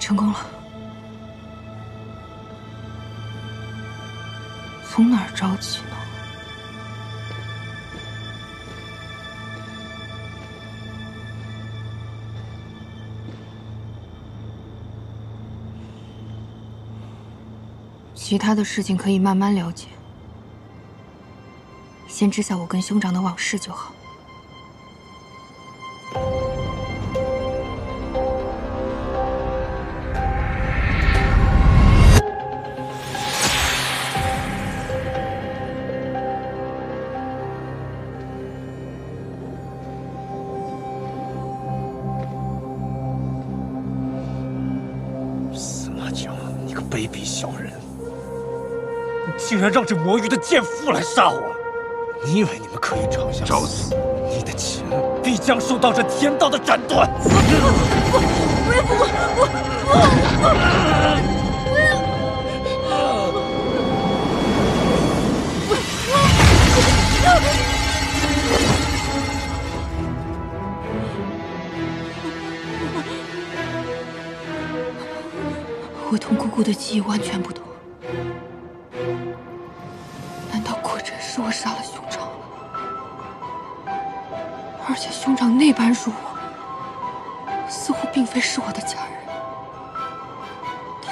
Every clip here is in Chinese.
成功了。从哪儿找起呢？其他的事情可以慢慢了解，先知晓我跟兄长的往事就好。 卑鄙小人！你竟然让这魔域的贱妇来杀我！你以为你们可以长相找死？你的钱必将受到这天道的斩断！我同姑姑的记忆完全不同，难道果真是我杀了兄长了？而且兄长那般辱我，似乎并非是我的家人，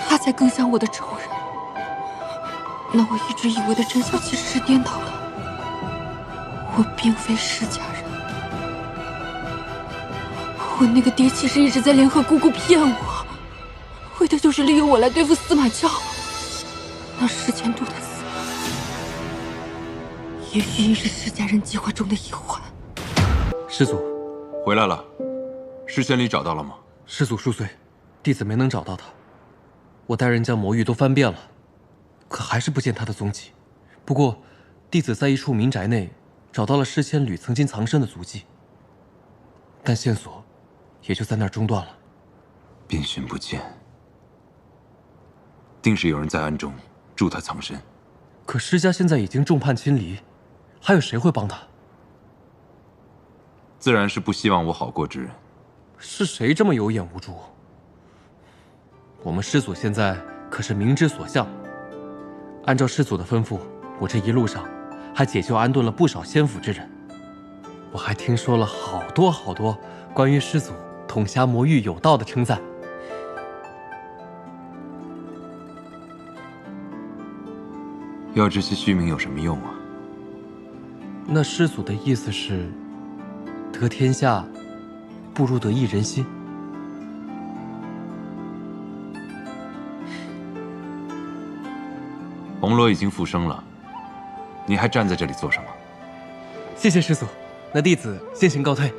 他才更像我的仇人。那我一直以为的真相其实是颠倒的，我并非是家人，我那个爹其实一直在联合姑姑骗我。 为的就是利用我来对付司马昭。那事前度的死，也许是世家人计划中的一环。师祖，回来了，诗仙里找到了吗？师祖恕罪，弟子没能找到他。我带人将魔域都翻遍了，可还是不见他的踪迹。不过，弟子在一处民宅内找到了诗仙侣曾经藏身的足迹，但线索也就在那儿中断了。遍寻不见。 定是有人在暗中助他藏身。可施家现在已经众叛亲离，还有谁会帮他？自然是不希望我好过之人。是谁这么有眼无珠？我们师祖现在可是明之所向。按照师祖的吩咐，我这一路上还解救安顿了不少仙府之人。我还听说了好多关于师祖统辖魔域有道的称赞。 要这些虚名有什么用啊？那师祖的意思是，得天下，不如得一人心。红罗已经复生了，你还站在这里做什么？谢谢师祖，那弟子先行告退。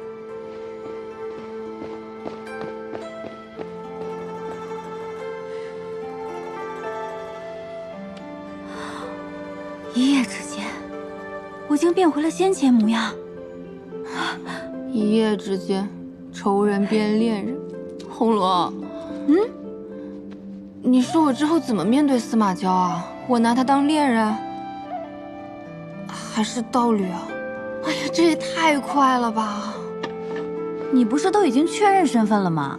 一夜之间，我竟变回了先前模样。一夜之间，仇人变恋人。红罗，你说我之后怎么面对司马昭啊？我拿他当恋人，还是道侣啊？哎呀，这也太快了吧！你不是都已经确认身份了吗？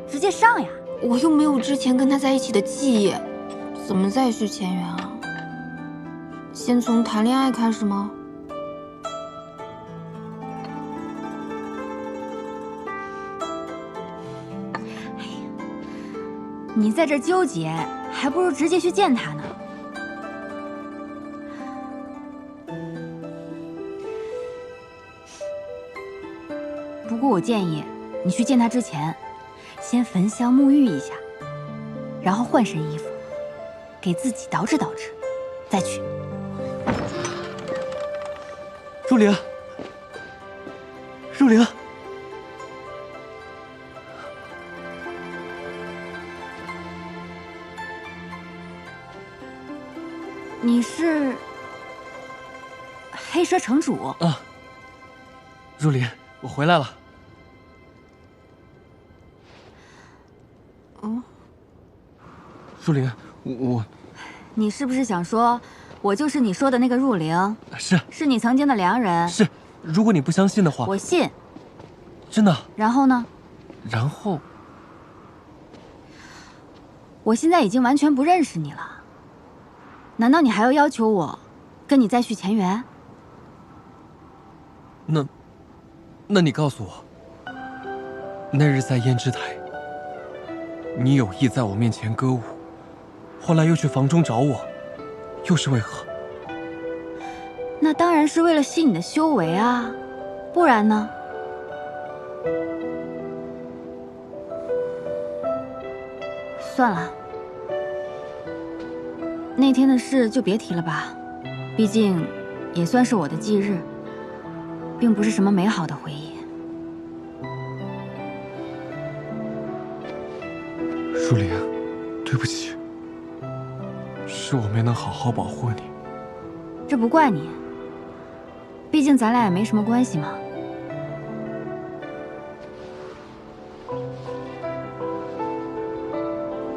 直接上呀！我又没有之前跟他在一起的记忆，怎么再续前缘啊？ 先从谈恋爱开始吗？哎呀，你在这纠结，还不如直接去见他呢。不过我建议你去见他之前，先焚香沐浴一下，然后换身衣服，给自己捯饬捯饬，再去。 入灵，入灵。你是黑蛇城主啊？入灵，我回来了。入灵，我……你是不是想说？ 我就是你说的那个入灵，是你曾经的良人。是，如果你不相信的话，我信。真的？然后呢？然后，我现在已经完全不认识你了，难道你还要求我跟你再续前缘？那你告诉我，那日在胭脂台，你有意在我面前歌舞，后来又去房中找我，又是为何？那当然是为了吸你的修为啊，不然呢？算了，那天的事就别提了吧，毕竟也算是我的忌日，并不是什么美好的回忆。舒莲，对不起，是我没能好好保护你。这不怪你，毕竟咱俩也没什么关系嘛。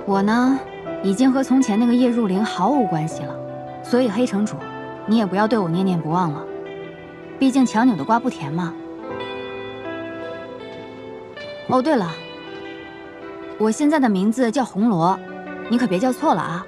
我呢，已经和从前那个叶入灵毫无关系了，所以黑城主，你也不要对我念念不忘了。毕竟强扭的瓜不甜嘛。哦，对了，我现在的名字叫红罗，你可别叫错了啊。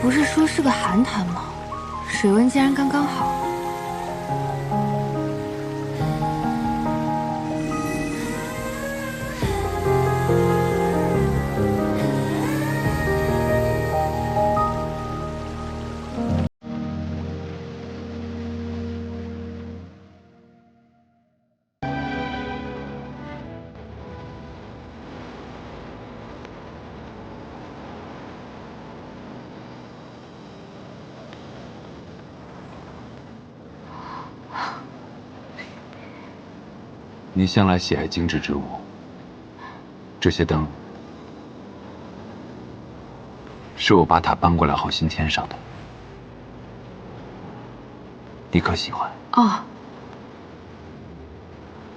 不是说是个寒潭吗？水温竟然刚刚好。你向来喜爱精致之物，这些灯是我把它搬过来后新添上的，你可喜欢？哦，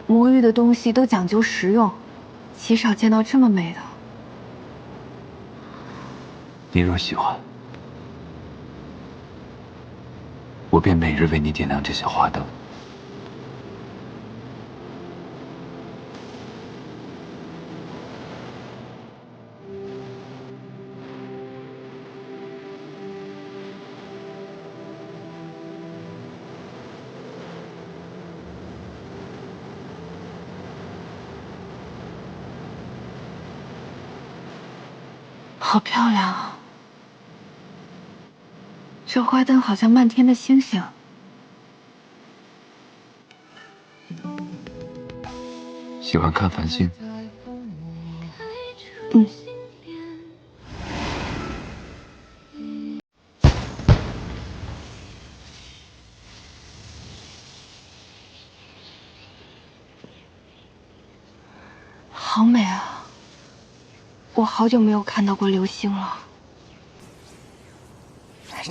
魔域的东西都讲究实用，极少见到这么美的。你若喜欢，我便每日为你点亮这些花灯。好漂亮啊！这花灯好像漫天的星星。喜欢看繁星？嗯。好美啊！我好久没有看到过流星了。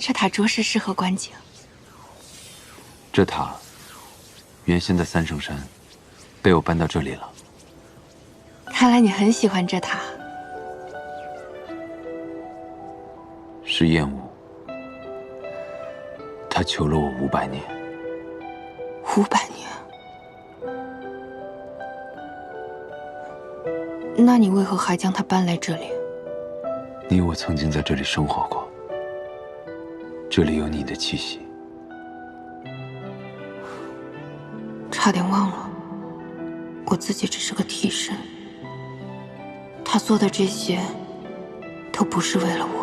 这塔着实适合观景。这塔原先在三圣山，被我搬到这里了。看来你很喜欢这塔。是厌恶，他求了我500年。500年？那你为何还将它搬来这里？你我曾经在这里生活过，这里有你的气息。差点忘了，我自己只是个替身。他做的这些，都不是为了我。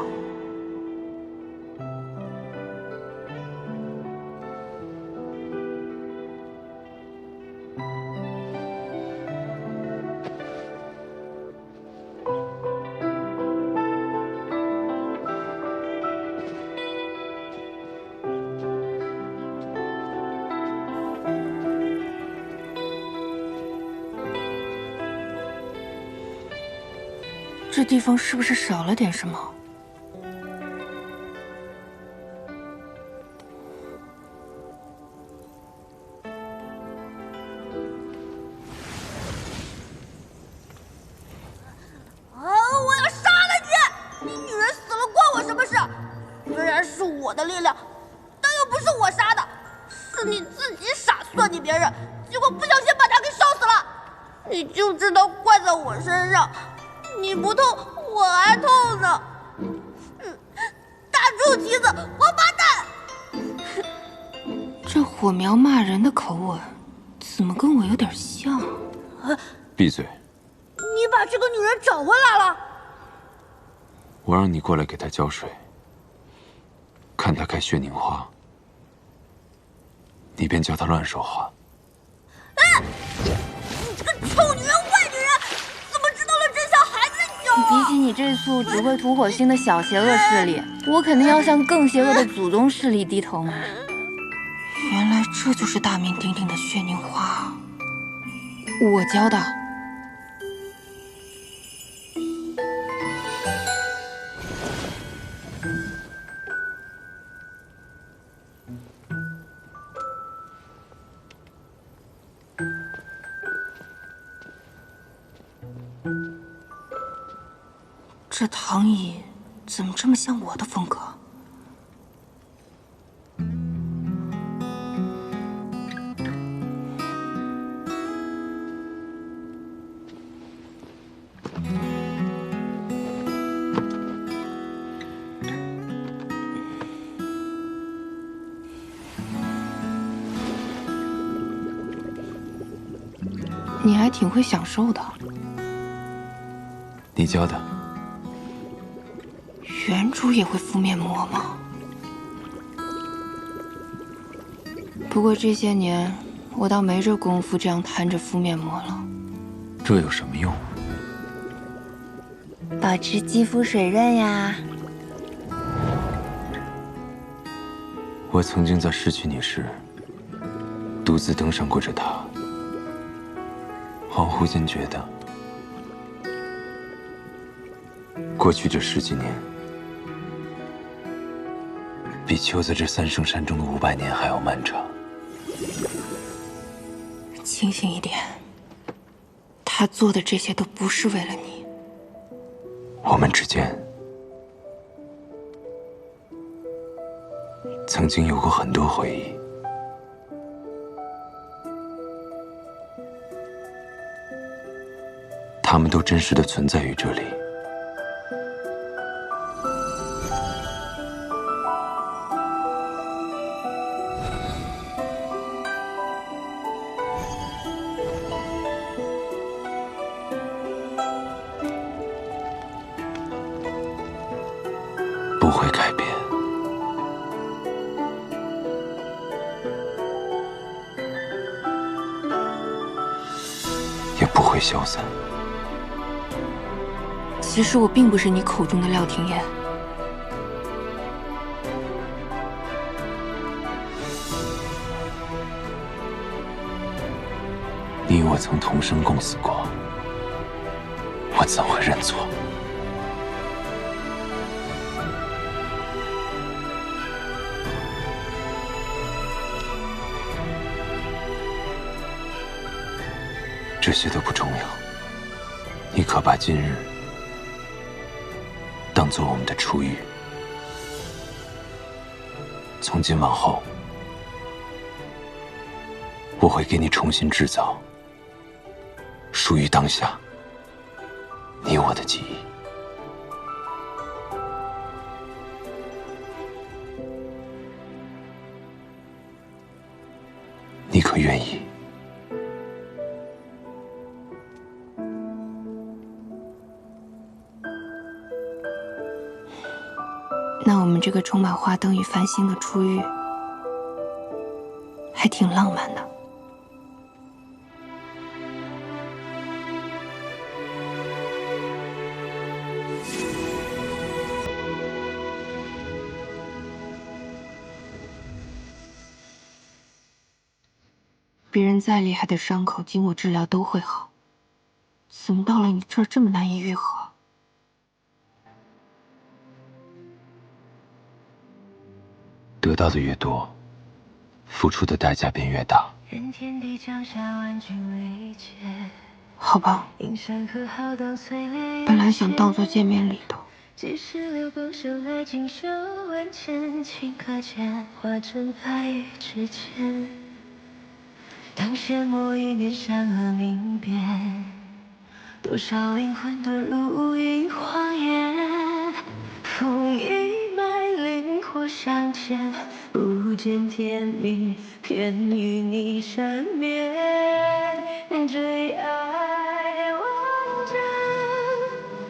这地方是不是少了点什么？我要杀了你！你女人死了关我什么事？虽然是我的力量，但又不是我杀的，是你自己傻算计别人，结果不小心把她给烧死了。你就知道怪在我身上。你不痛，我还痛呢！大猪蹄子，王八蛋！这火苗骂人的口吻，怎么跟我有点像？闭嘴！你把这个女人找回来了？我让你过来给她浇水，看她开血凝花，你便叫她乱说话。你这个臭女人、坏女人，怎么知道了真相还在搅？比起你这簇只会吐火星的小邪恶势力，我肯定要向更邪恶的祖宗势力低头嘛。原来这就是大名鼎鼎的血凝花，我教的。这躺椅怎么这么像我的风格？你还挺会享受的。你教的。原主也会敷面膜吗？不过这些年，我倒没这功夫这样摊着敷面膜了。这有什么用？保持肌肤水润呀。我曾经在失去你时，独自登上过这塔。恍惚间觉得，过去这10几年，比囚在这三圣山中的500年还要漫长。清醒一点，他做的这些都不是为了你。我们之间曾经有过很多回忆，他们都真实的存在于这里。不会改变，也不会消散。其实我并不是你口中的廖廷琰。你我曾同生共死过，我怎会认错？这些都不重要，你可把今日当作我们的初遇。从今往后，我会给你重新制造属于当下你我的记忆。你可愿意们这个充满花灯与繁星的初遇，还挺浪漫的。别人再厉害的伤口，经过治疗都会好，怎么到了你这儿这么难以愈合？得到的越多，付出的代价便越大。好吧，本来想当做见面礼的。几十流光生来锦绣万千，顷刻间化成爱与之间。当羡慕一念山河明辨，多少灵魂遁入一晃眼。风一脉，灵火相牵，不见天明，偏与你缠绵。追爱万丈，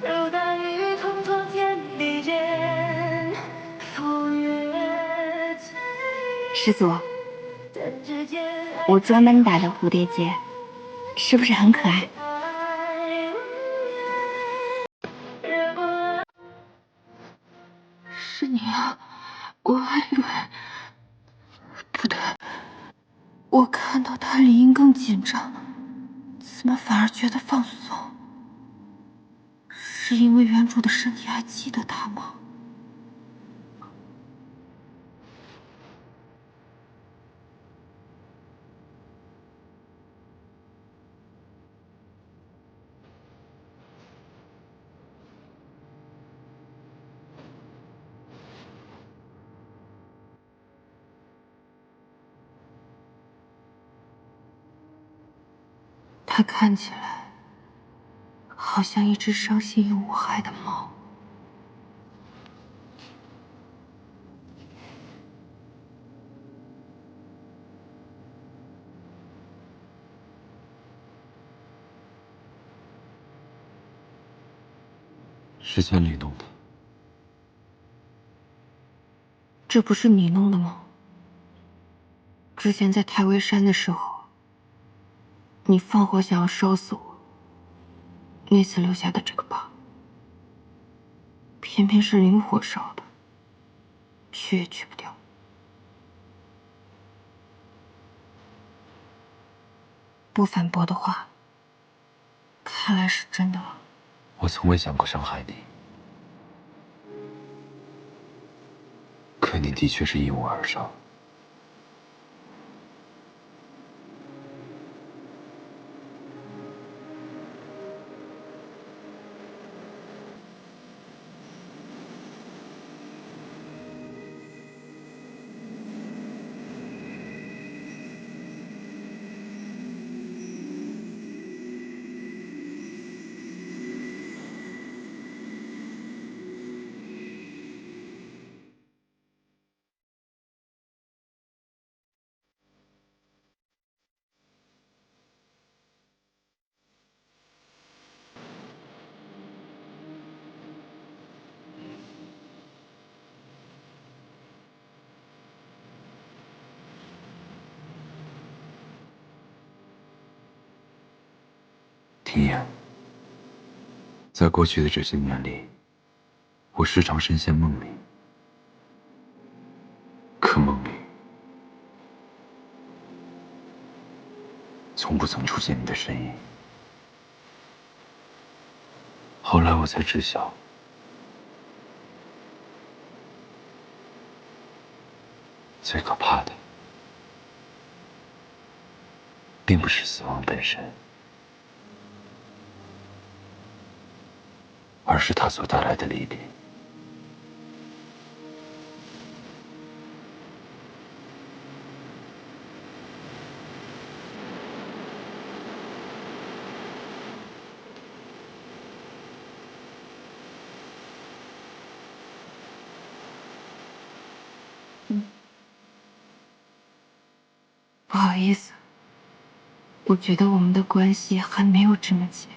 如大雨滂沱天地间。风月醉，师祖，我专门打的蝴蝶结，是不是很可爱？是你啊，我还以为不对，我看到他理应更紧张，怎么反而觉得放松？是因为原主的身体还记得他吗？他看起来好像一只伤心又无害的猫。是千里弄的。这不是你弄的吗？之前在太微山的时候，你放火想要烧死我，那次留下的这个疤，偏偏是灵火烧的，去也去不掉。不反驳的话，看来是真的了。我从未想过伤害你，可你的确是因我而生。听言，在过去的这些年里，我时常深陷梦里，可梦里从不曾出现你的身影。后来我才知晓，最可怕的，并不是死亡本身，而是它所带来的离别。不好意思，我觉得我们的关系还没有这么近。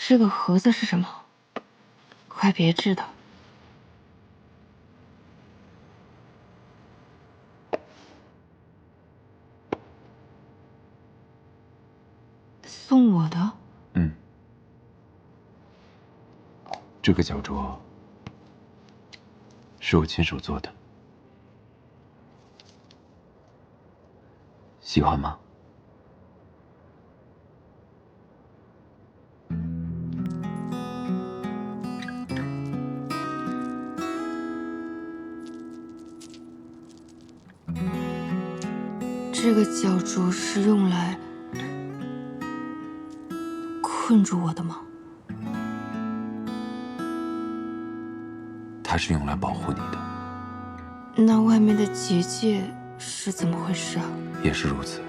这个盒子是什么？快别致的。送我的？嗯。这个脚镯是我亲手做的，喜欢吗？这个脚镯是用来困住我的吗？它是用来保护你的。那外面的结界是怎么回事啊？也是如此。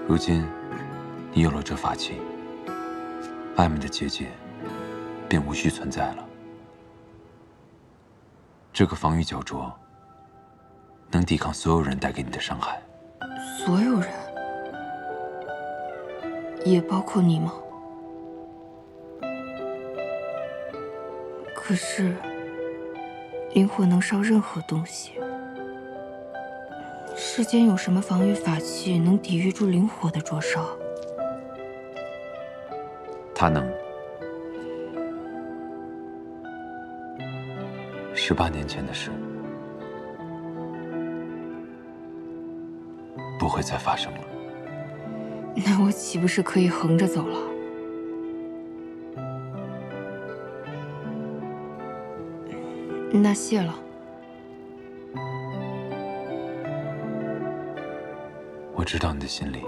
如今，你有了这法器，外面的结界便无需存在了。这个防御脚镯能抵抗所有人带给你的伤害。所有人，也包括你吗？可是，灵火能烧任何东西。世间有什么防御法器能抵御住灵火的灼烧？它能。18年前的事，不会再发生了。那我岂不是可以横着走了？那谢了。我知道你的心里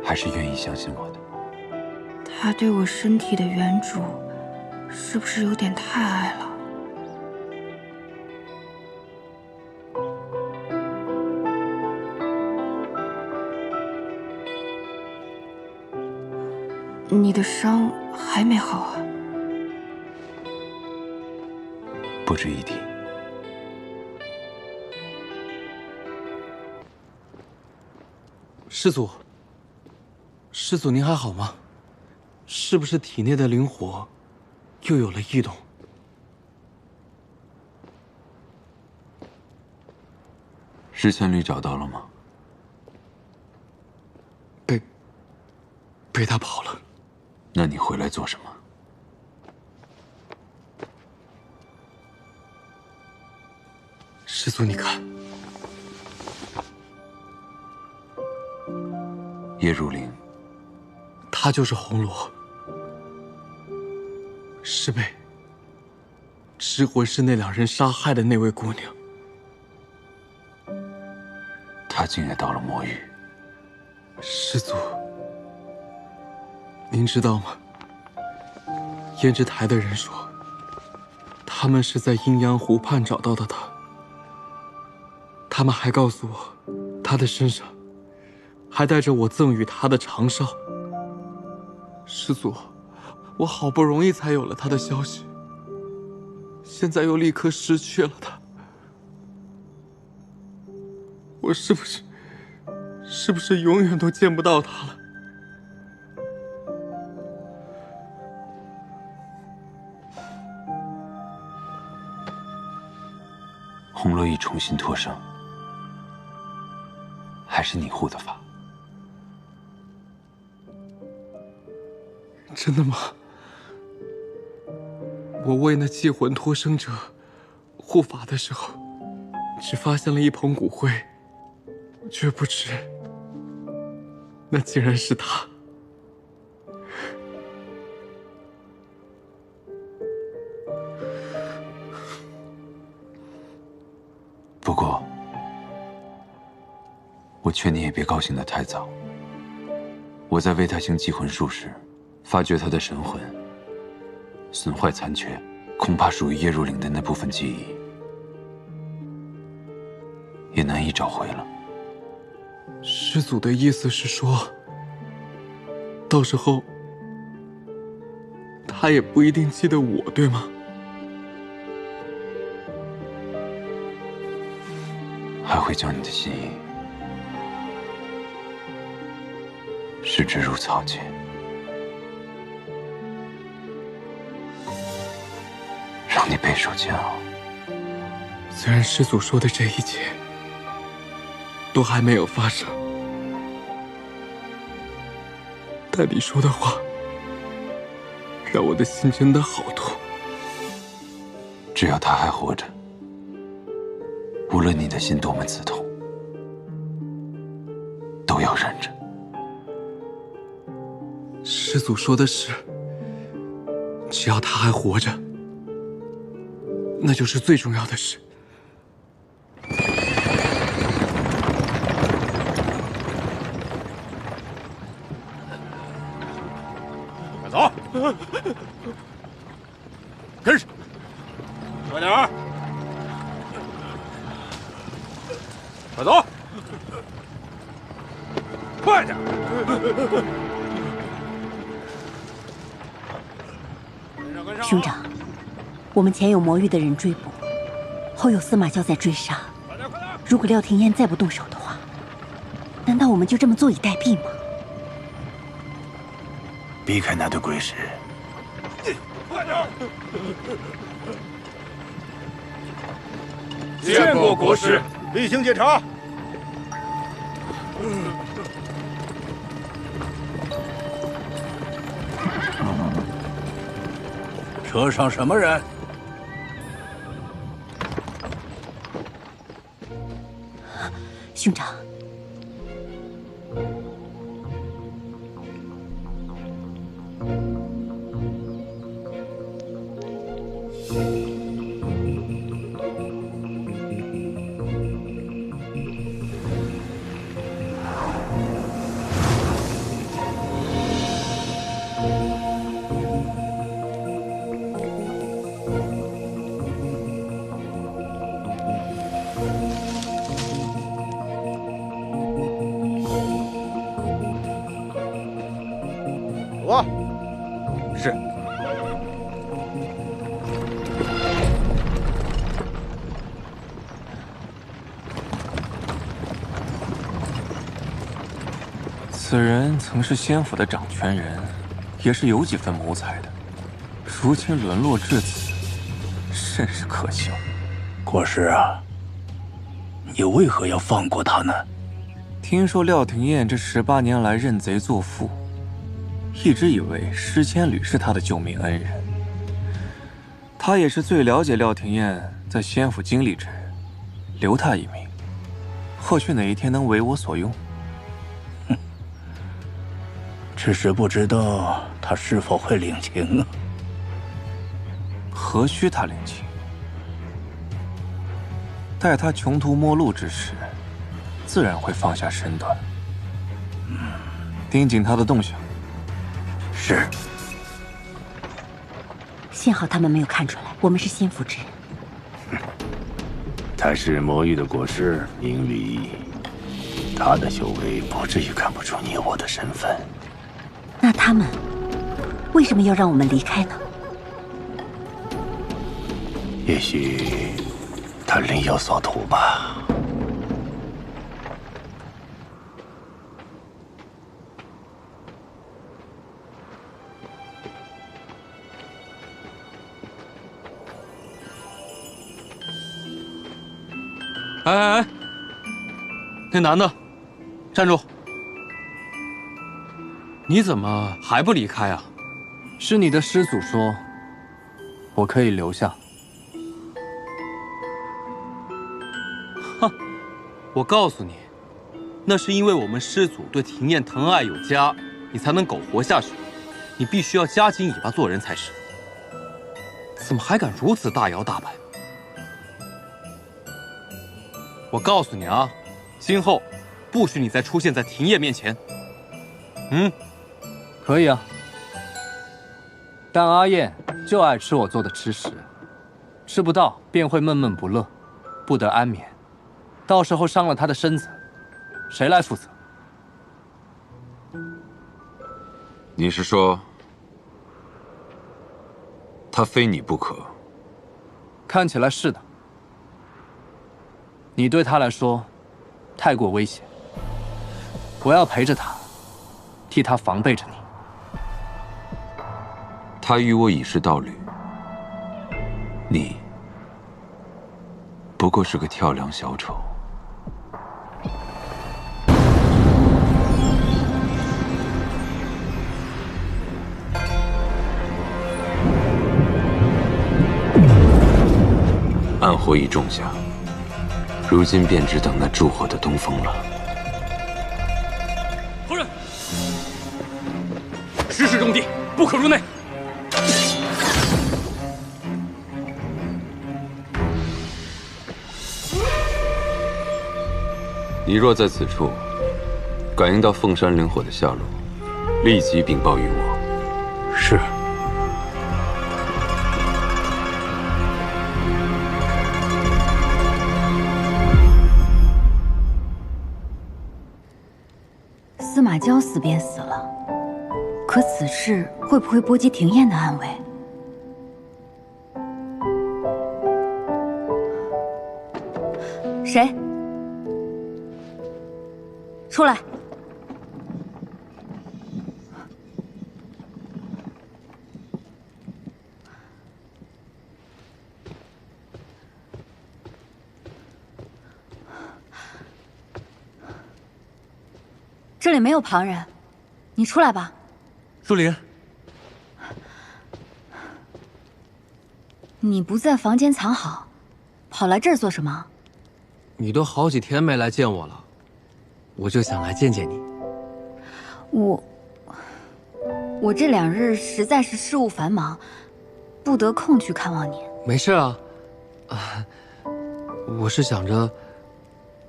还是愿意相信我的。他对我身体的原主，是不是有点太爱了？你的伤还没好啊？不值一提。师祖，师祖您还好吗？是不是体内的灵火又有了异动？石千里找到了吗？被他跑了。那你回来做什么？师祖，你看，叶如灵，她就是红罗，是被尸魂师那2人杀害的那位姑娘。她竟也到了魔域。师祖，您知道吗？胭脂台的人说，他们是在阴阳湖畔找到的她。他们还告诉我，她的身上还带着我赠予她的长哨。师祖，我好不容易才有了她的消息，现在又立刻失去了她，我是不是永远都见不到她了？红罗已重新脱生，还是你护的法？真的吗？我为那祭魂脱生者护法的时候，只发现了一捧骨灰，却不知那竟然是他。不过，我劝你也别高兴得太早。我在为他行祭魂术时，发觉他的神魂损坏残缺，恐怕属于叶如灵的那部分记忆也难以找回了。师祖的意思是说，到时候他也不一定记得我，对吗？还会将你的心意视之如草芥。备受煎熬。虽然师祖说的这一切都还没有发生，但你说的话让我的心真的好痛。只要他还活着，无论你的心多么刺痛，都要忍着。师祖说的是，只要他还活着，那就是最重要的事。快走，跟上，快点儿，快走，快点！兄长，我们前有魔域的人追捕，后有司马萧在追杀。如果廖廷燕再不动手的话，难道我们就这么坐以待毙吗？避开那堆鬼石。快点！见过国师，例行检查。车上什么人？兄长，走吧。是。此人曾是仙府的掌权人，也是有几分谋才的，如今沦落至此，甚是可笑。国师啊，你为何要放过他呢？听说廖廷燕这18年来认贼作父，一直以为施千旅是他的救命恩人。他也是最了解廖廷燕在仙府经历之人，留他一命，或许哪一天能为我所用。只是不知道他是否会领情啊？何须他领情？待他穷途末路之时，自然会放下身段。盯紧他的动向。是。幸好他们没有看出来，我们是仙府之人。他是魔域的国师，明理，他的修为不至于看不出你我的身份。那他们为什么要让我们离开呢？也许他另有所图吧。哎，那男的，站住！你怎么还不离开啊？是你的师祖说，我可以留下。哼，我告诉你，那是因为我们师祖对廷燕疼爱有加，你才能苟活下去。你必须要夹紧尾巴做人才是。怎么还敢如此大摇大摆？我告诉你啊，今后不许你再出现在廷燕面前。可以啊，但阿燕就爱吃我做的吃食，吃不到便会闷闷不乐，不得安眠。到时候伤了她的身子，谁来负责？你是说，他非你不可？看起来是的。你对他来说太过危险，我要陪着他，替他防备着你。他与我已是道侣，你不过是个跳梁小丑。暗火已种下，如今便只等那烛火的东风了。夫人，失事重地，不可入内。你若在此处感应到凤山灵火的下落，立即禀报于我。是。司马娇死便死了，可此事会不会波及庭燕的安危？谁？出来！这里没有旁人，你出来吧。苏玲，你不在房间藏好，跑来这儿做什么？你都好几天没来见我了，我就想来见见你。我这2日实在是事务繁忙，不得空去看望你。没事啊，我是想着，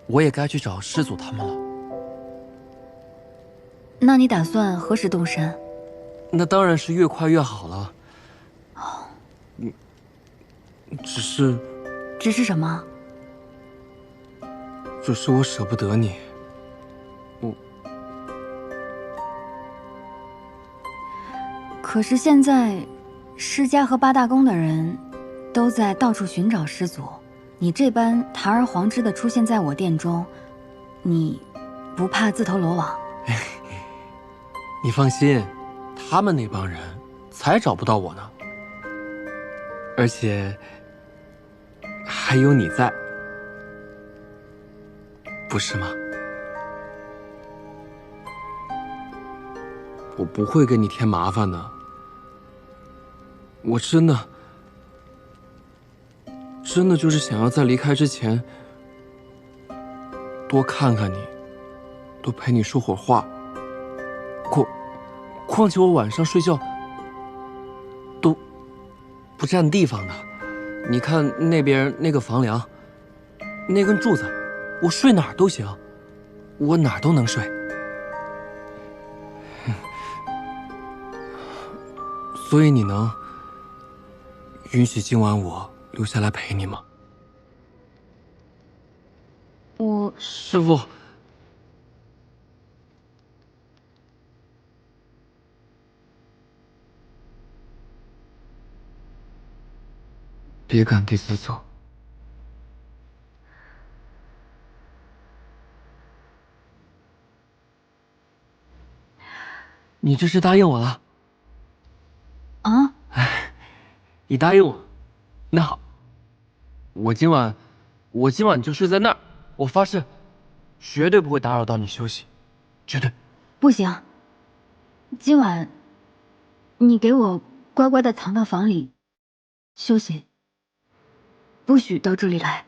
我也该去找师祖他们了。那你打算何时动身？那当然是越快越好了。只是什么？只是我舍不得你。可是现在，施家和8大宫的人都在到处寻找师祖，你这般堂而皇之的出现在我殿中，你不怕自投罗网？你放心，他们那帮人才找不到我呢。而且还有你在，不是吗？我不会给你添麻烦的。我真的就是想要在离开之前多看看你，多陪你说会儿话。况且我晚上睡觉都不占地方的。你看那边那个房梁，那根柱子，我睡哪儿都行，我哪儿都能睡。所以你能允许今晚我留下来陪你吗？师父。别赶弟子走。你这是答应我了？啊？你答应我，那好，我今晚就睡在那儿，我发誓，绝对不会打扰到你休息，绝对。不行，今晚你给我乖乖的藏到房里休息，不许到这里来。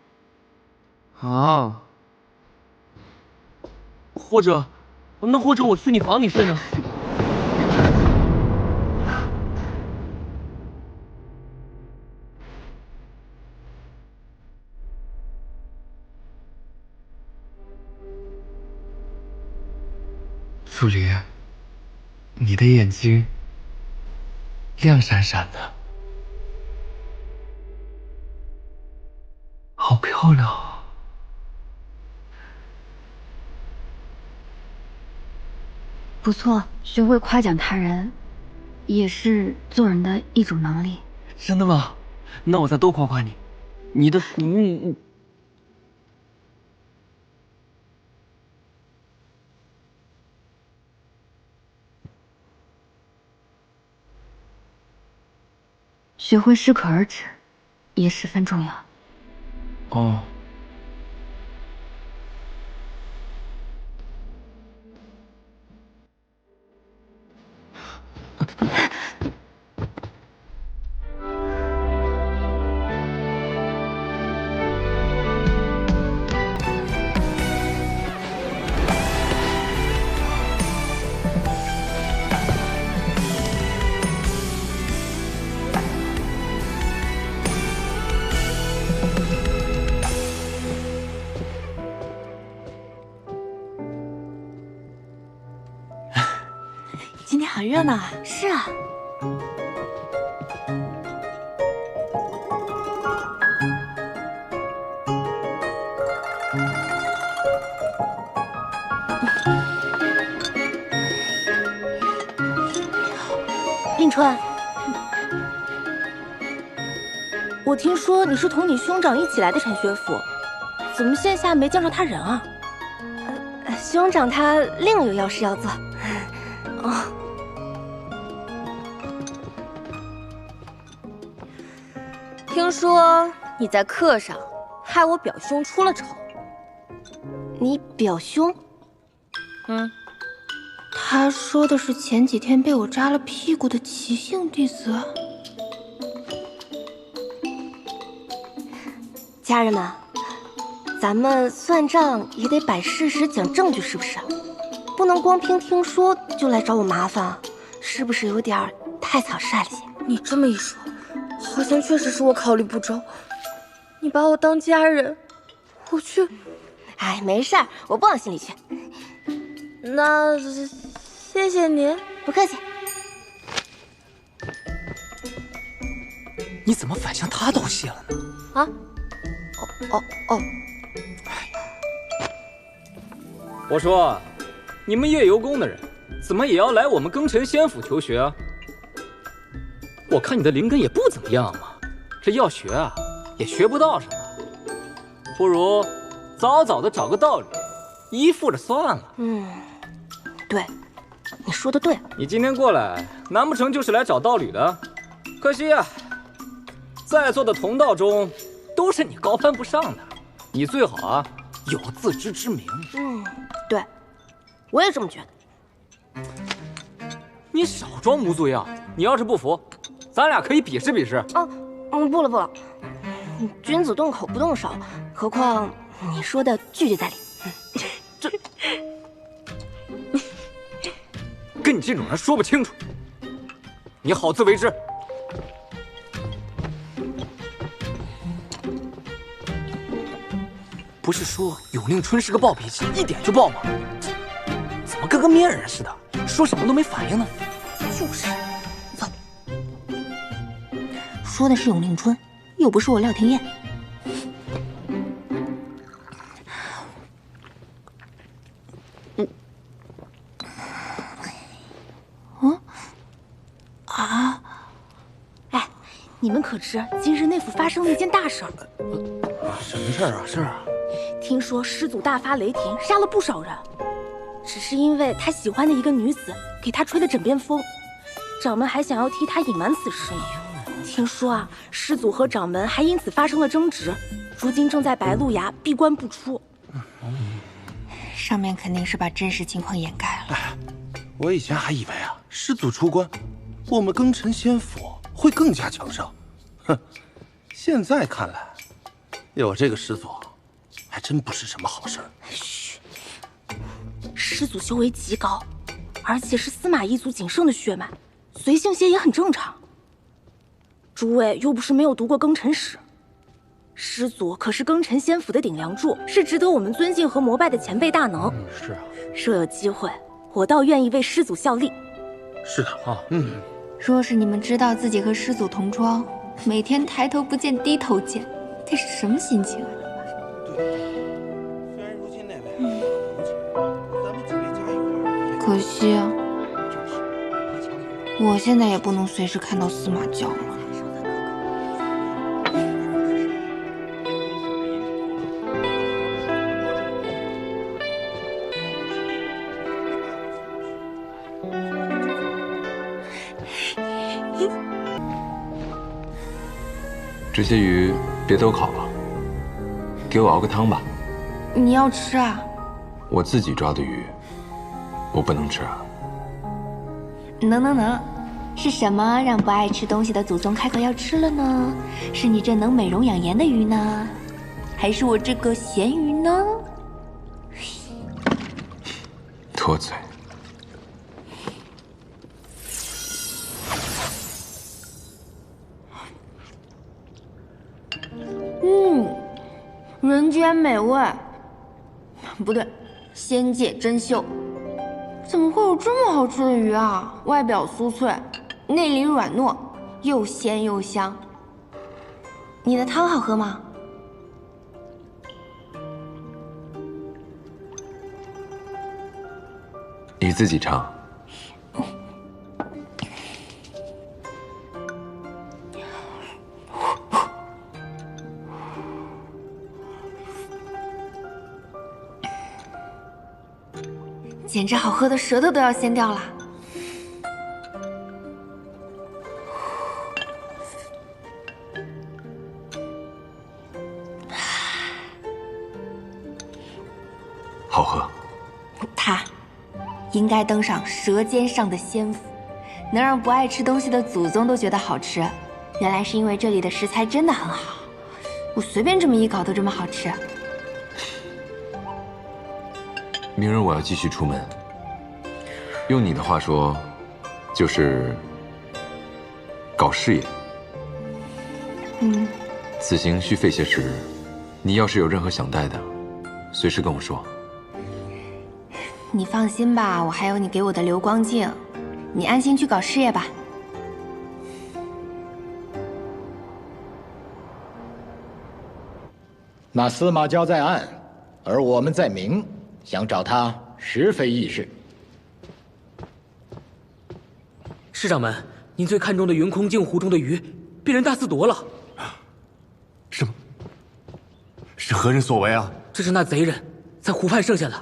啊？或者我去你房里睡呢？苏黎，你的眼睛亮闪闪的，好漂亮啊！不错，学会夸奖他人，也是做人的一种能力。真的吗？那我再多夸夸你。你学会适可而止，也十分重要。哦。今天好热闹啊！是啊。令春，我听说你是同你兄长一起来的陈学府，怎么线下没见着他人啊？兄长他另有要事要做。哦。听说你在课上害我表兄出了丑。你表兄？他说的是前几天被我扎了屁股的齐姓弟子。家人们，咱们算账也得摆事实讲证据，是不是？不能光凭听说就来找我麻烦，是不是有点太草率了些？你这么一说，好像确实是我考虑不周。你把我当家人，我去。哎，没事儿，我不往心里去。那谢谢您，不客气。你怎么反向他道谢了呢？啊？哦。我说，你们夜游宫的人，怎么也要来我们庚辰仙府求学啊？我看你的灵根也不怎么样嘛，这要学啊，也学不到什么，不如早早的找个道侣，依附着算了。对，你说的对。你今天过来，难不成就是来找道侣的？可惜啊，在座的同道中，都是你高攀不上的。你最好啊，有自知之明。对，我也这么觉得。你少装模作样，你要是不服，咱俩可以比试比试。不了，君子动口不动手，何况你说的句句在理。这跟你这种人说不清楚，你好自为之。不是说永令春是个暴脾气，一点就爆吗？怎么跟个面人似的，说什么都没反应呢？就是，走。说的是永令春，又不是我廖廷艳。哎，你们可知今日内府发生了一件大事儿？什么事儿啊？是啊。听说师祖大发雷霆，杀了不少人，只是因为他喜欢的一个女子给他吹的枕边风，掌门还想要替他隐瞒此事呢。听说啊，师祖和掌门还因此发生了争执，如今正在白鹿崖闭关不出。上面肯定是把真实情况掩盖了。我以前还以为啊，师祖出关，我们庚辰仙府会更加强盛。哼，现在看来，有这个师祖，还真不是什么好事。嘘，师祖修为极高，而且是司马一族仅剩的血脉，随性些也很正常。诸位又不是没有读过庚辰史，师祖可是庚辰仙府的顶梁柱，是值得我们尊敬和膜拜的前辈大能。是啊，若有机会，我倒愿意为师祖效力。是的啊，若是你们知道自己和师祖同窗，每天抬头不见低头见，得是什么心情啊？虽然如今那位咱们几位加一块，可惜啊，我现在也不能随时看到司马教了。这些鱼别都烤了，给我熬个汤吧。你要吃啊？我自己抓的鱼，我不能吃啊。能，是什么让不爱吃东西的祖宗开口要吃了呢？是你这能美容养颜的鱼呢，还是我这个咸鱼呢？脱嘴。人间美味，不对，仙界珍馐。怎么会有这么好吃的鱼啊？外表酥脆，内里软糯，又鲜又香。你的汤好喝吗？你自己尝。简直好喝的舌头都要掀掉了。好喝。它应该登上舌尖上的仙府，能让不爱吃东西的祖宗都觉得好吃。原来是因为这里的食材真的很好，我随便这么一搞都这么好吃。明日我要继续出门，用你的话说，就是搞事业。此行需费些时，你要是有任何想带的，随时跟我说。你放心吧，我还有你给我的流光镜，你安心去搞事业吧。那司马交在暗，而我们在明。想找他，实非易事。师长们，您最看重的云空镜湖中的鱼，被人大肆夺了。什么？是何人所为啊？这是那贼人在湖畔剩下的。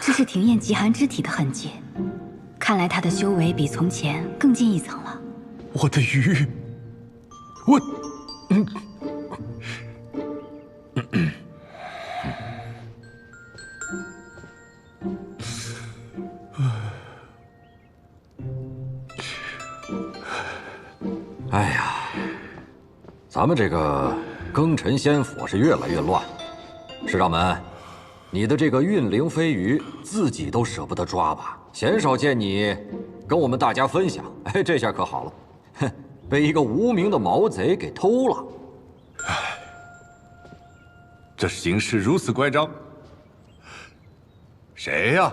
这是庭燕极寒之体的痕迹，看来他的修为比从前更进一层了。我的鱼，哎呀，咱们这个庚辰仙府是越来越乱。师长们，你的这个运灵飞鱼自己都舍不得抓吧？鲜少见你跟我们大家分享。哎，这下可好了，哼，被一个无名的毛贼给偷了。这形势如此乖张，谁呀？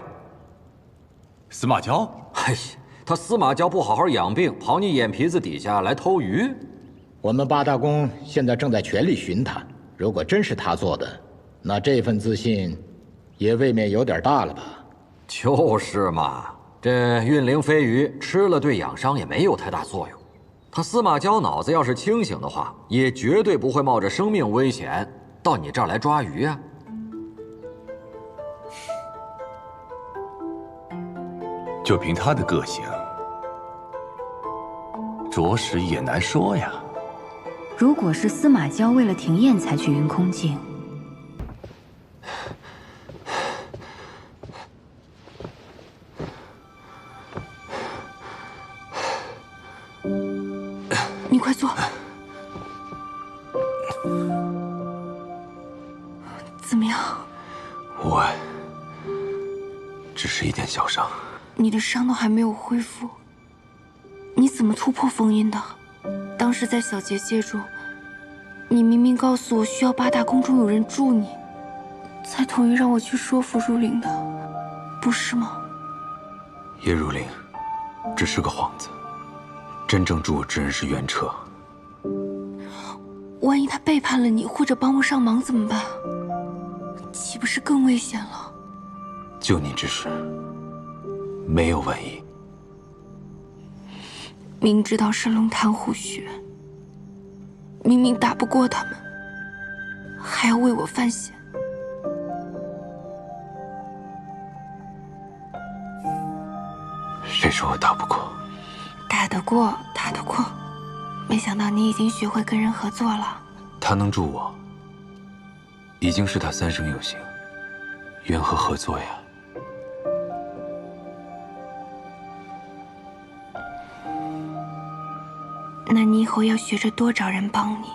司马交？哎呀，他司马交不好好养病，跑你眼皮子底下来偷鱼。我们八大宫现在正在全力寻他，如果真是他做的，那这份自信也未免有点大了吧？就是嘛，这运灵飞鱼吃了对养伤也没有太大作用。他司马交脑子要是清醒的话，也绝对不会冒着生命危险到你这儿来抓鱼啊！就凭他的个性，着实也难说呀。如果是司马交为了庭燕才去云空境，你快坐。怎么样？我只是一点小伤。你的伤都还没有恢复，你怎么突破封印的？当时在小结界中，你明明告诉我需要八大宫中有人助你，才同意让我去说服如灵的，不是吗？叶如灵只是个幌子，真正助我之人是袁彻。万一他背叛了你，或者帮不上忙怎么办？岂不是更危险了？救你之时，没有万一。明知道是龙潭虎穴，明明打不过他们，还要为我犯险。谁说我打不过？打得过，打得过。没想到你已经学会跟人合作了。他能助我，已经是他三生有幸，缘何合作呀？那你以后要学着多找人帮你。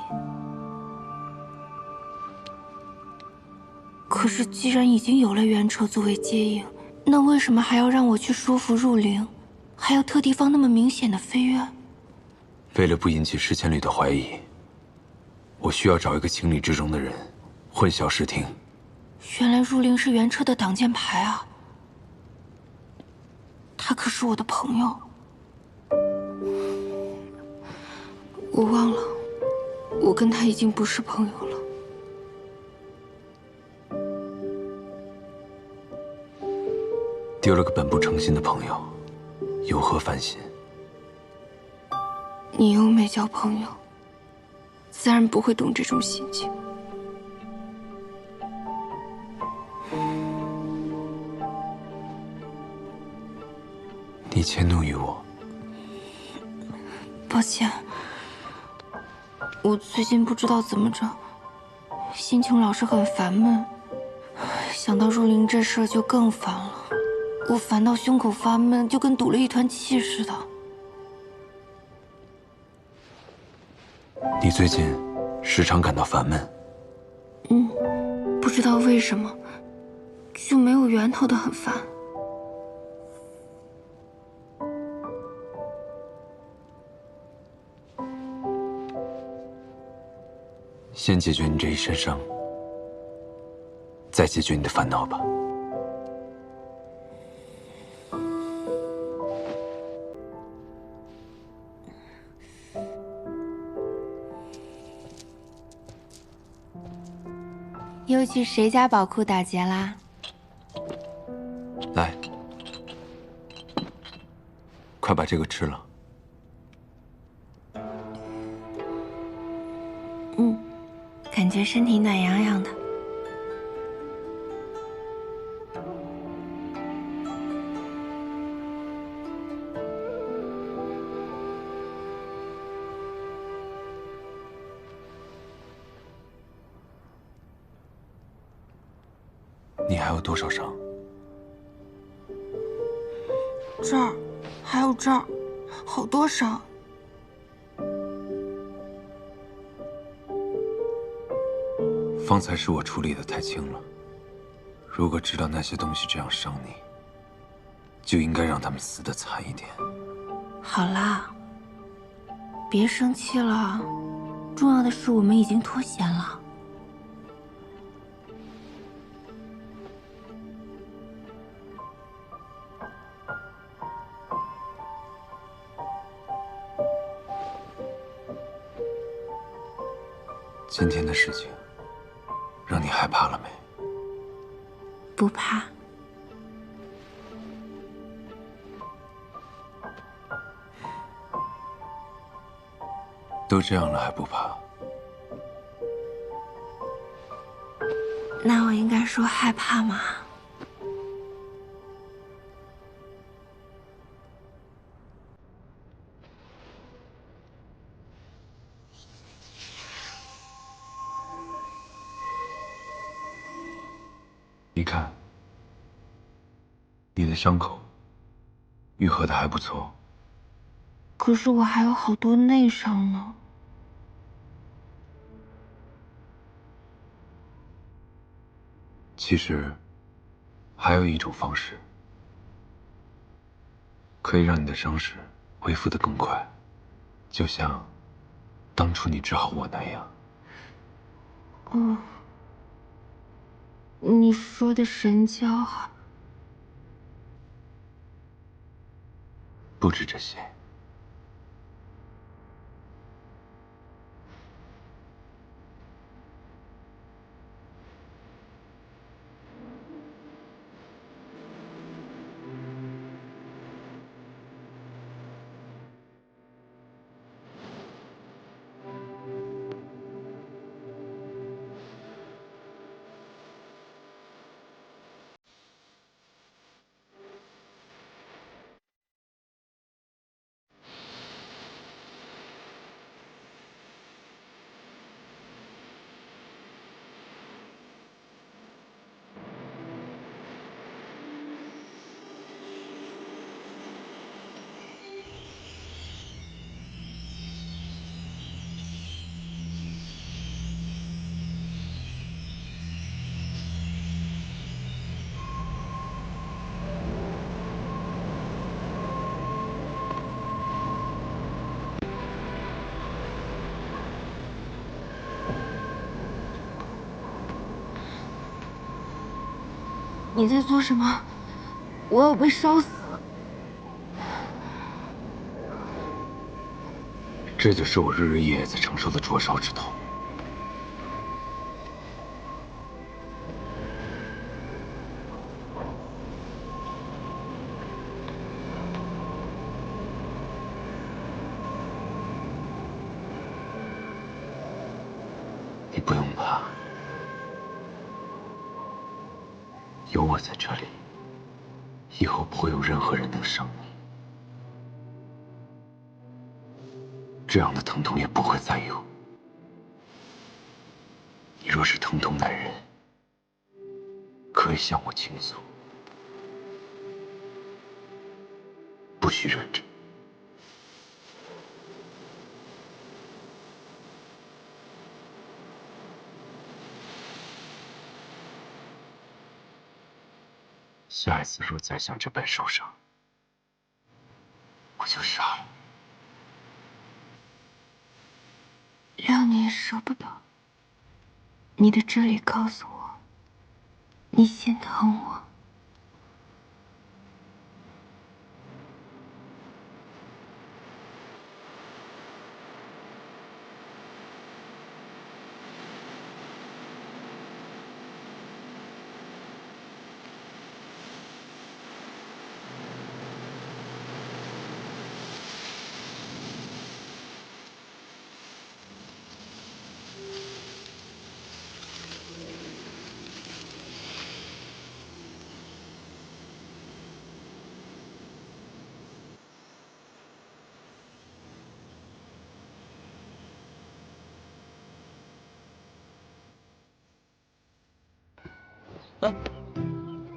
可是既然已经有了原车作为接应，那为什么还要让我去说服入灵，还要特地放那么明显的飞跃？为了不引起石千里的怀疑，我需要找一个情理之中的人，混淆视听。原来入灵是原车的挡箭牌啊！他可是我的朋友。我忘了，我跟他已经不是朋友了。丢了个本不诚信的朋友，有何烦心？你又没交朋友，自然不会懂这种心情。你迁怒于我，抱歉，我最近不知道怎么着，心情老是很烦闷，想到入灵这事儿就更烦了。我烦到胸口发闷，就跟堵了一团气似的。你最近时常感到烦闷？不知道为什么，就没有源头的很烦。先解决你这一身伤，再解决你的烦恼吧。又去谁家宝库打劫啦？来，快把这个吃了。感觉身体暖洋洋的。你还有多少伤？这儿，还有这儿，好多伤。方才是我处理的太轻了。如果知道那些东西这样伤你，就应该让他们死得惨一点。好啦，别生气了。重要的是我们已经脱险了。今天的事情，让你害怕了没？不怕。都这样了还不怕？那我应该说害怕吗？你看，你的伤口愈合的还不错。可是我还有好多内伤呢。其实，还有一种方式，可以让你的伤势恢复得更快，就像当初你治好我那样。哦，你说的神交啊？不止这些。你在做什么？我要被烧死了！这就是我日日夜夜在承受的灼烧之痛。你不用怕，有我在这里，以后不会有任何人能伤你。这样的疼痛也不会再有。你若是疼痛难忍，可以向我倾诉，不需忍着。下一次若再像这般受伤，我就杀了。让你舍不得。你的真理告诉我，你心疼我。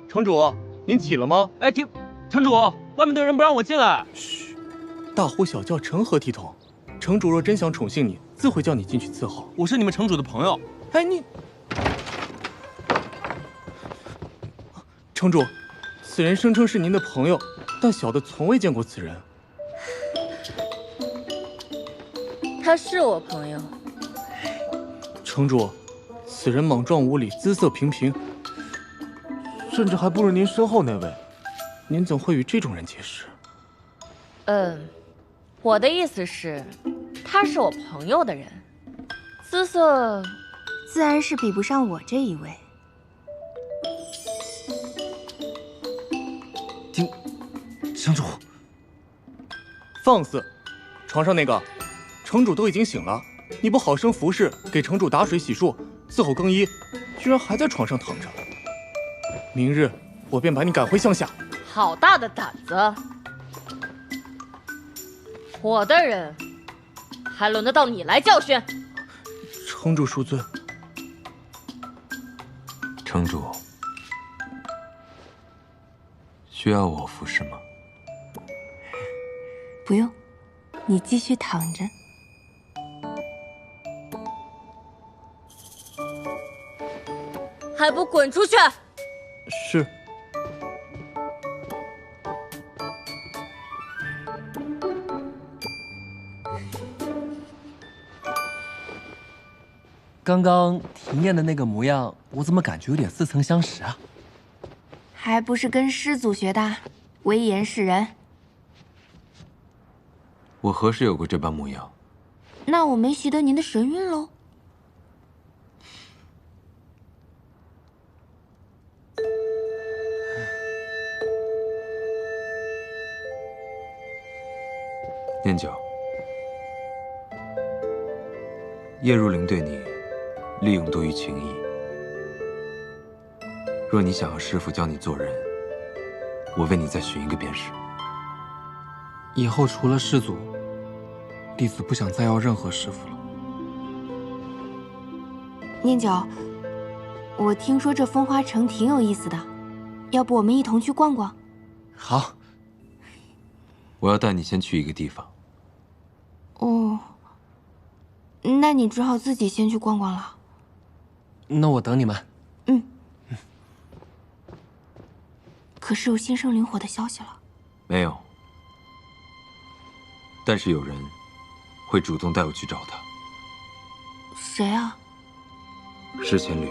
城主，您起了吗？哎，城主，外面的人不让我进来。嘘，大呼小叫成何体统？城主若真想宠幸你，自会叫你进去伺候。我是你们城主的朋友。哎，你，城主，此人声称是您的朋友，但小的从未见过此人。他是我朋友。城主，此人莽撞无礼，姿色平平。甚至还不如您身后那位，您怎会与这种人结识？我的意思是，他是我朋友的人，姿色自然是比不上我这一位。城主，放肆！床上那个，城主都已经醒了，你不好生服侍，给城主打水洗漱，伺候更衣，居然还在床上躺着。明日我便把你赶回乡下。好大的胆子！我的人，还轮得到你来教训？城主恕罪。城主，需要我服侍吗？不用，你继续躺着。还不滚出去！是。刚刚庭燕的那个模样，我怎么感觉有点似曾相识啊？还不是跟师祖学的，威严示人。我何时有过这般模样？那我没习得您的神韵喽。念九，叶如灵对你利用多于情义。若你想要师父教你做人，我为你再寻一个便是。以后除了师祖，弟子不想再要任何师父了。念九，我听说这风花城挺有意思的，要不我们一同去逛逛？好。我要带你先去一个地方。哦，那你只好自己先去逛逛了。那我等你们。可是有新生灵火的消息了。没有，但是有人会主动带我去找他。谁啊？石千缕。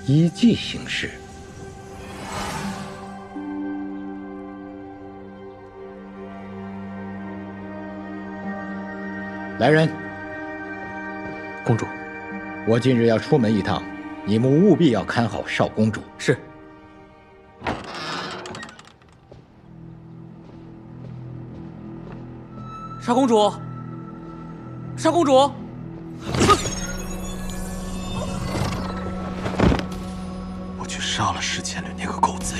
依计行事。来人，公主，我近日要出门一趟，你们务必要看好少公主。是。少公主，少公主！我去杀了石千里那个狗贼！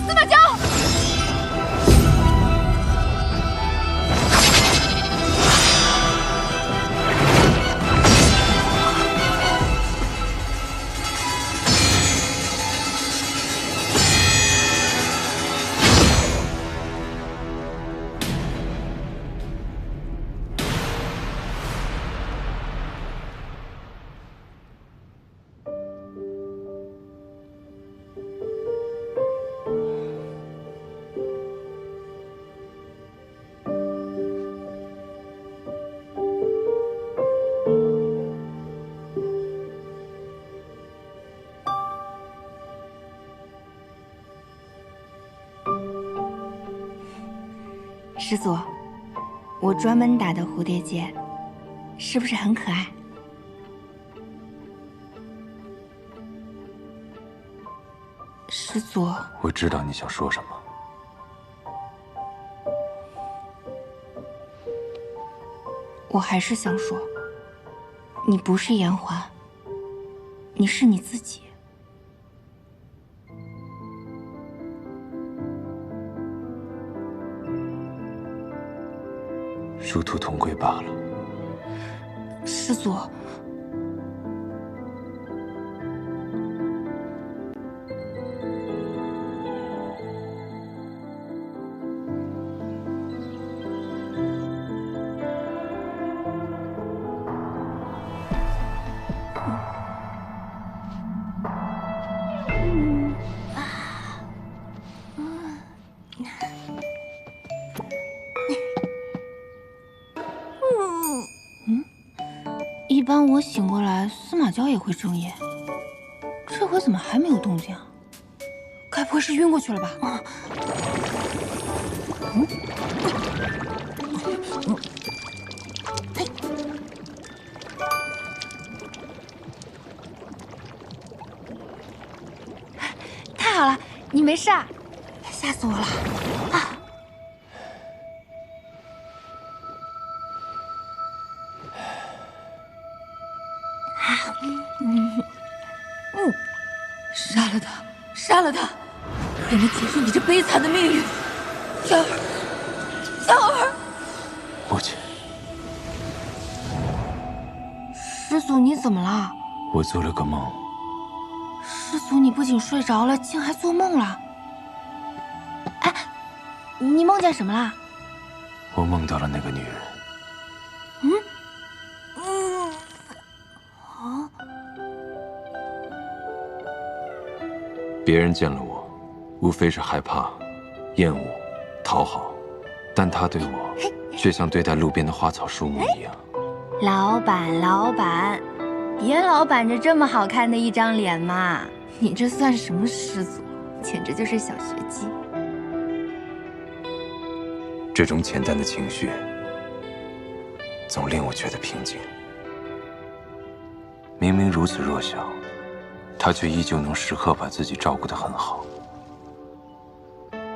司马交！师祖，我专门打的蝴蝶结，是不是很可爱？师祖，我知道你想说什么。我还是想说，你不是颜欢，你是你自己。殊途同归罢了。师祖，一般我醒过来，司马交也会睁眼，这回怎么还没有动静啊？该不会是晕过去了吧？太好了，你没事啊？吓死我了！啊！杀了他，杀了他，才能结束你这悲惨的命运。小儿，小儿，母亲，师祖，你怎么了？我做了个梦。师祖，你不仅睡着了，竟还做梦了。哎，你梦见什么啦？我梦到了那个女人。别人见了我，无非是害怕、厌恶、讨好，但她对我，却像对待路边的花草树木一样。老板，老板，别老板着这么好看的一张脸嘛！你这算什么师祖？简直就是小学鸡。这种浅淡的情绪，总令我觉得平静。明明如此弱小，他却依旧能时刻把自己照顾得很好。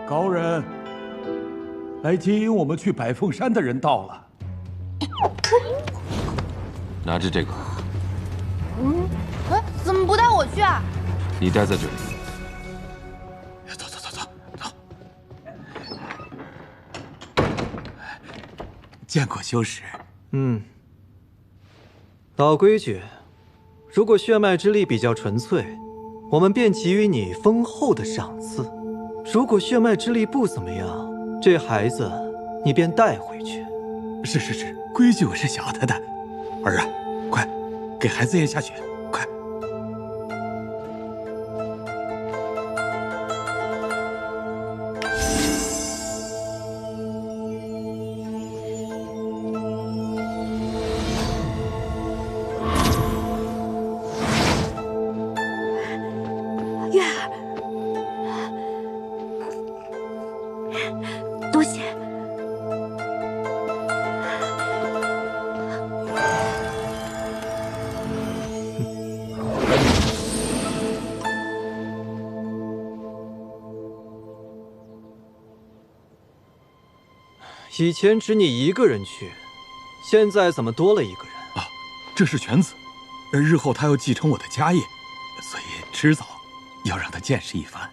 高人，来接引我们去百凤山的人到了。拿着这个，怎么不带我去啊？你待在这里。见过修士。老规矩，如果血脉之力比较纯粹，我们便给予你丰厚的赏赐；如果血脉之力不怎么样，这孩子你便带回去。是，规矩我是晓得的。儿啊，快，给孩子验下血，快！以前只你一个人去，现在怎么多了一个人？啊，这是犬子，日后他要继承我的家业，所以迟早要让他见识一番。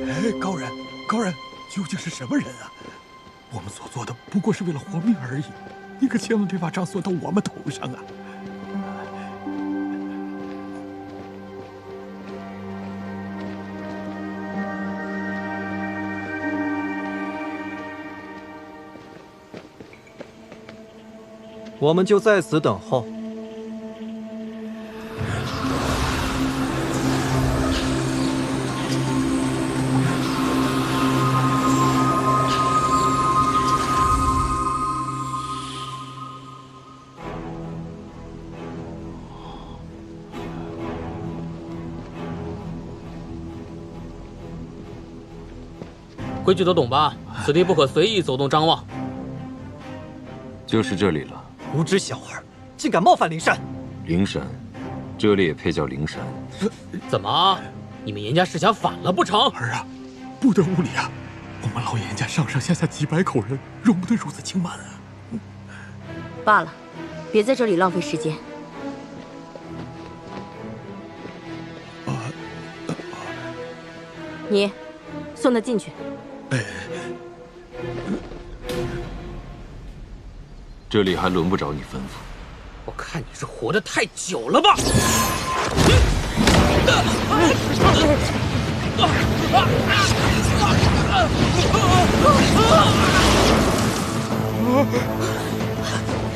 哎，高人，高人，究竟是什么人啊？我们所做的不过是为了活命而已，你可千万别把账算到我们头上啊！我们就在此等候。规矩都懂吧？此地不可随意走动张望。就是这里了。无知小儿，竟敢冒犯灵山！灵山，这里也配叫灵山？怎么，你们严家是想反了不成？儿啊，不得无礼啊！我们老严家上上下下几百口人，容不得如此轻慢啊！罢了，别在这里浪费时间。你送他进去。这里还轮不着你吩咐。我看你是活得太久了吧！